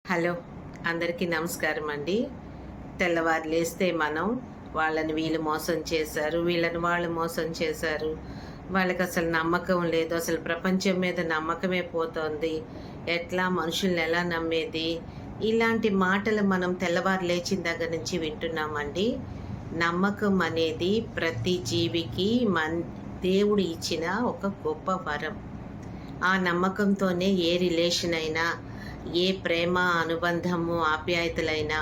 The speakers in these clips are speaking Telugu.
హలో, అందరికీ నమస్కారం అండి. తెల్లవారు లేస్తే మనం వాళ్ళని వీళ్ళు మోసం చేశారు, వీళ్ళని వాళ్ళు మోసం చేశారు, వాళ్ళకి అసలు నమ్మకం లేదు, అసలు ప్రపంచం మీద నమ్మకమే పోతోంది, ఎట్లా మనుషుల్ని ఎలా నమ్మేది, ఇలాంటి మాటలు మనం తెల్లవారు లేచిన దగ్గర నుంచి వింటున్నామండి. నమ్మకం అనేది ప్రతి జీవికి దేవుడు ఇచ్చిన ఒక గొప్ప వరం. ఆ నమ్మకంతోనే ఏ రిలేషన్ అయినా, ఏ ప్రేమ అనుబంధము ఆప్యాయతలైనా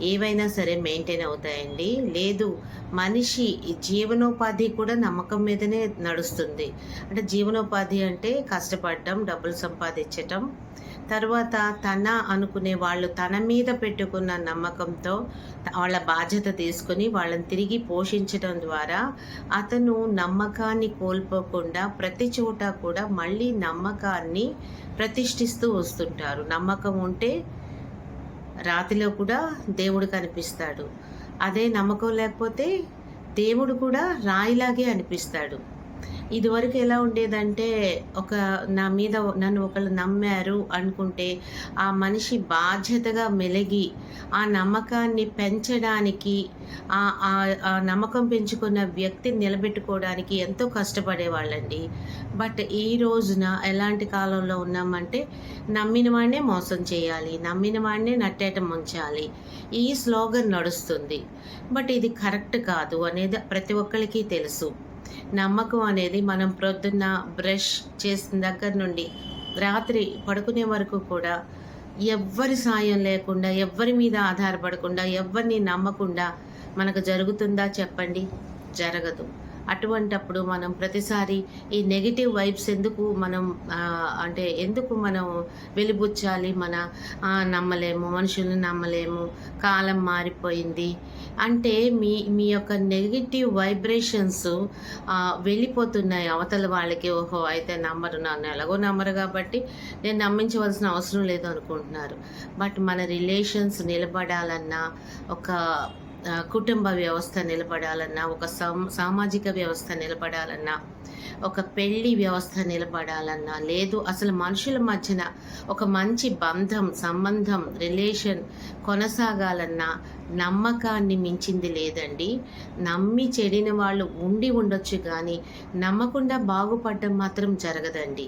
ఏవైనా సరే మెయింటైన్ అవుతాయండి. లేదు, మనిషి జీవనోపాధి కూడా నమ్మకం మీదనే నడుస్తుంది. అంటే జీవనోపాధి అంటే కష్టపడడం, డబ్బులు సంపాదించటం, తర్వాత తన అనుకునే వాళ్ళు తన మీద పెట్టుకున్న నమ్మకంతో వాళ్ళ బాధ్యత తీసుకొని వాళ్ళని తిరిగి పోషించడం ద్వారా అతను నమ్మకాన్ని కోల్పోకుండా ప్రతి చోట కూడా మళ్ళీ నమ్మకాన్ని ప్రతిష్ఠిస్తూ వస్తుంటారు. నమ్మకం ఉంటే రాతిలో కూడా దేవుడు కనిపిస్తాడు. అదే నమ్మకం లేకపోతే దేవుడు కూడా రాయిలాగే అనిపిస్తాడు. ఇదివరకు ఎలా ఉండేదంటే, నా మీద నన్ను ఒకళ్ళు నమ్మారు అనుకుంటే ఆ మనిషి బాధ్యతగా మెలిగి ఆ నమ్మకాన్ని పెంచడానికి, ఆ నమ్మకం పెంచుకున్న వ్యక్తిని నిలబెట్టుకోవడానికి ఎంతో కష్టపడేవాళ్ళండి. బట్ ఈ రోజున ఎలాంటి కాలంలో ఉన్నామంటే, నమ్మిన వాడినే మోసం చేయాలి, నమ్మిన వాడినే నట్టేట ముంచాలి, ఈ స్లోగన్ నడుస్తుంది. బట్ ఇది కరెక్ట్ కాదు అనేది ప్రతి ఒక్కరికి తెలుసు. నమ్మకం అనేది మనం ప్రొద్దున్న బ్రష్ చేసిన దగ్గర నుండి రాత్రి పడుకునే వరకు కూడా ఎవ్వరి సాయం లేకుండా, ఎవ్వరి మీద ఆధారపడకుండా, ఎవ్వరిని నమ్మకుండా మనకు జరుగుతుందా చెప్పండి? జరగదు. అటువంటప్పుడు మనం ప్రతిసారి ఈ నెగిటివ్ వైబ్స్ ఎందుకు మనం ఎందుకు మనం వెలిబుచ్చాలి? నమ్మలేము, మనుషుల్ని నమ్మలేము, కాలం మారిపోయింది అంటే మీ యొక్క నెగిటివ్ వైబ్రేషన్స్ వెళ్ళిపోతున్నాయి అవతల వాళ్ళకి. ఓహో, అయితే నమ్మరు, నన్ను ఎలాగో నమ్మరు కాబట్టి నేను నమ్మించవలసిన అవసరం లేదు అనుకుంటున్నారు. బట్ మన రిలేషన్స్ నిలబడాలన్నా, ఒక కుటుంబ వ్యవస్థ నిలబడాలన్నా, ఒక సామాజిక వ్యవస్థ నిలబడాలన్నా, ఒక పెళ్లి వ్యవస్థ నిలబడాలన్నా, లేదు అసలు మనుషుల మధ్యన ఒక మంచి సంబంధం, రిలేషన్ కొనసాగాలన్నా నమ్మకాన్ని మించింది లేదండి. నమ్మి చెడిన వాళ్ళు ఉండొచ్చు కానీ నమ్మకుండా బాగుపడడం మాత్రం జరగదండి.